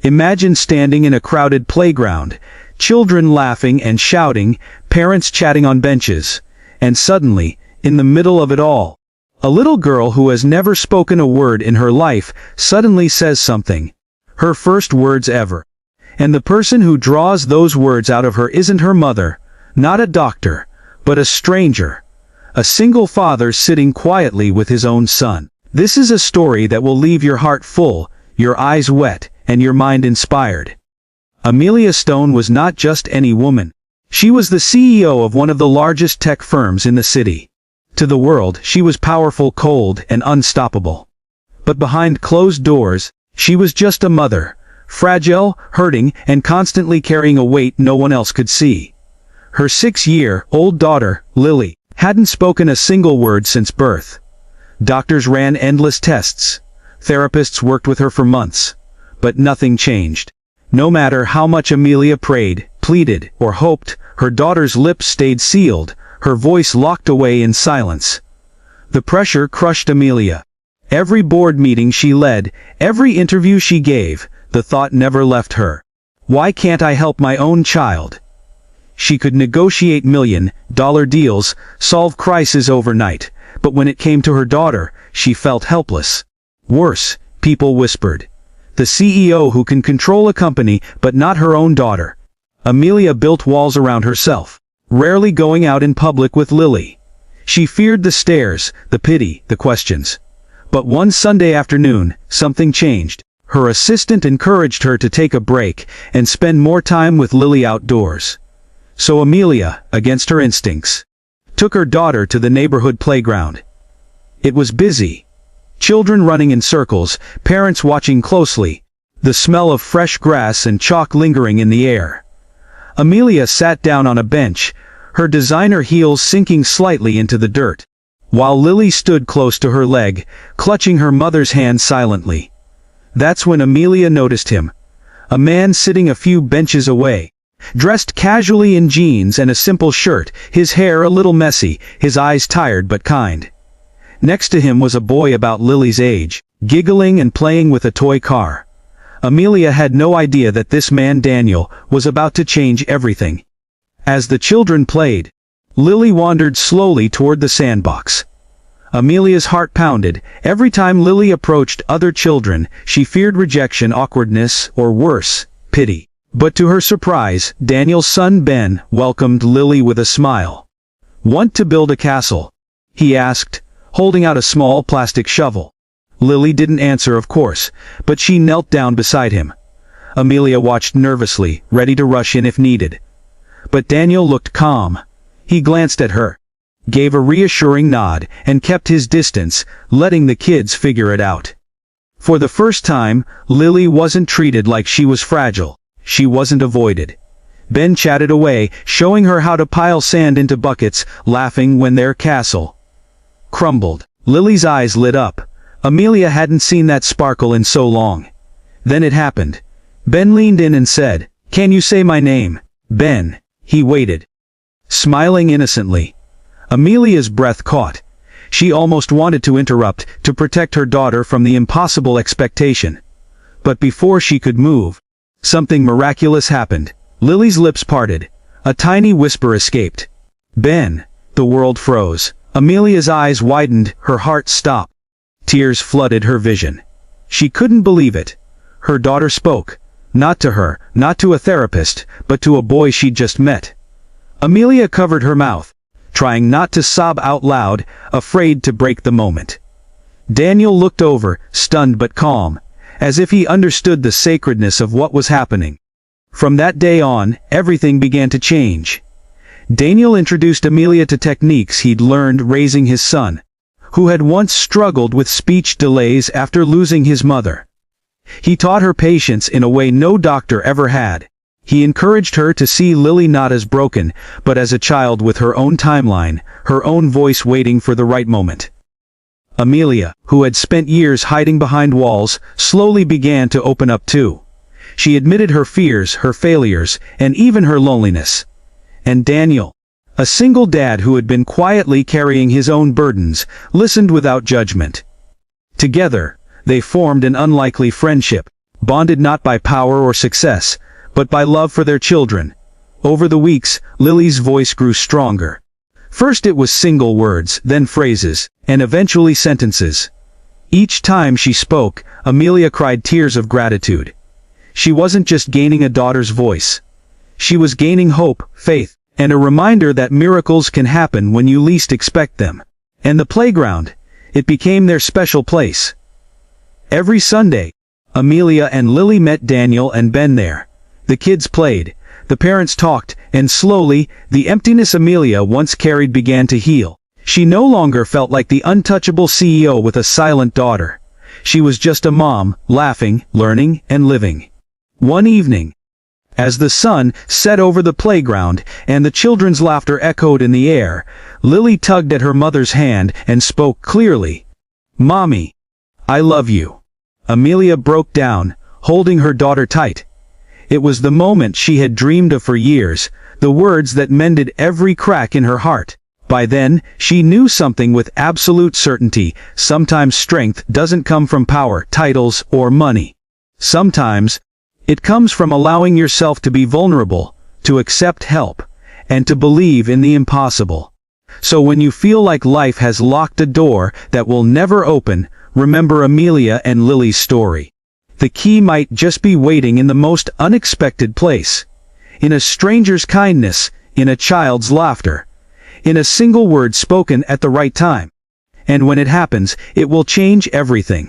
Imagine standing in a crowded playground, children laughing and shouting, parents chatting on benches, and suddenly, in the middle of it all, a little girl who has never spoken a word in her life suddenly says something. Her first words ever. And the person who draws those words out of her isn't her mother, not a doctor, but a stranger. A single father sitting quietly with his own son. This is a story that will leave your heart full, your eyes wet, and your mind inspired. Amelia Stone was not just any woman. She was the CEO of one of the largest tech firms in the city. To the world, she was powerful, cold, and unstoppable. But behind closed doors, she was just a mother, fragile, hurting, and constantly carrying a weight no one else could see. Her 6-year-old daughter, Lily, hadn't spoken a single word since birth. Doctors ran endless tests. Therapists worked with her for months. But nothing changed. No matter how much Amelia prayed, pleaded, or hoped, her daughter's lips stayed sealed, her voice locked away in silence. The pressure crushed Amelia. Every board meeting she led, every interview she gave, the thought never left her. Why can't I help my own child? She could negotiate million-dollar deals, solve crises overnight, but when it came to her daughter, she felt helpless. Worse, people whispered. The CEO who can control a company but not her own daughter. Amelia built walls around herself, rarely going out in public with Lily. She feared the stares, the pity, the questions. But one Sunday afternoon, something changed. Her assistant encouraged her to take a break and spend more time with Lily outdoors. So Amelia, against her instincts, took her daughter to the neighborhood playground. It was busy. Children running in circles, parents watching closely, the smell of fresh grass and chalk lingering in the air. Amelia sat down on a bench, her designer heels sinking slightly into the dirt, while Lily stood close to her leg, clutching her mother's hand silently. That's when Amelia noticed him. A man sitting a few benches away, dressed casually in jeans and a simple shirt, his hair a little messy, his eyes tired but kind. Next to him was a boy about Lily's age, giggling and playing with a toy car. Amelia had no idea that this man Daniel was about to change everything. As the children played, Lily wandered slowly toward the sandbox. Amelia's heart pounded. Every time Lily approached other children, she feared rejection, awkwardness, or worse, pity. But to her surprise, Daniel's son Ben welcomed Lily with a smile. "Want to build a castle?" he asked, holding out a small plastic shovel. Lily didn't answer, of course, but she knelt down beside him. Amelia watched nervously, ready to rush in if needed. But Daniel looked calm. He glanced at her, gave a reassuring nod, and kept his distance, letting the kids figure it out. For the first time, Lily wasn't treated like she was fragile. She wasn't avoided. Ben chatted away, showing her how to pile sand into buckets, laughing when their castle crumbled. Lily's eyes lit up. Amelia hadn't seen that sparkle in so long. Then it happened. Ben leaned in and said, "Can you say my name?" "Ben." He waited, smiling innocently. Amelia's breath caught. She almost wanted to interrupt, to protect her daughter from the impossible expectation. But before she could move, something miraculous happened. Lily's lips parted. A tiny whisper escaped. "Ben." The world froze. Amelia's eyes widened, her heart stopped. Tears flooded her vision. She couldn't believe it. Her daughter spoke. Not to her, not to a therapist, but to a boy she'd just met. Amelia covered her mouth, trying not to sob out loud, afraid to break the moment. Daniel looked over, stunned but calm, as if he understood the sacredness of what was happening. From that day on, everything began to change. Daniel introduced Amelia to techniques he'd learned raising his son, who had once struggled with speech delays after losing his mother. He taught her patience in a way no doctor ever had. He encouraged her to see Lily not as broken, but as a child with her own timeline, her own voice waiting for the right moment. Amelia, who had spent years hiding behind walls, slowly began to open up too. She admitted her fears, her failures, and even her loneliness. And Daniel, a single dad who had been quietly carrying his own burdens, listened without judgment. Together, they formed an unlikely friendship. bonded not by power or success, but by love for their children. Over the weeks, Lily's voice grew stronger. First it was single words, then phrases, and eventually sentences. Each time she spoke, Amelia cried tears of gratitude. She wasn't just gaining a daughter's voice. She was gaining hope, faith, and a reminder that miracles can happen when you least expect them. And the playground, it became their special place. Every Sunday, Amelia and Lily met Daniel and Ben there. The kids played, the parents talked, and slowly, the emptiness Amelia once carried began to heal. She no longer felt like the untouchable CEO with a silent daughter. She was just a mom, laughing, learning, and living. One evening, as the sun set over the playground and the children's laughter echoed in the air, Lily tugged at her mother's hand and spoke clearly. "Mommy, I love you." Amelia broke down, holding her daughter tight. It was the moment she had dreamed of for years, the words that mended every crack in her heart. By then, she knew something with absolute certainty. Sometimes strength doesn't come from power, titles, or money. Sometimes, it comes from allowing yourself to be vulnerable, to accept help, and to believe in the impossible. So when you feel like life has locked a door that will never open, remember Amelia and Lily's story. The key might just be waiting in the most unexpected place. In a stranger's kindness, in a child's laughter, in a single word spoken at the right time. And when it happens, it will change everything.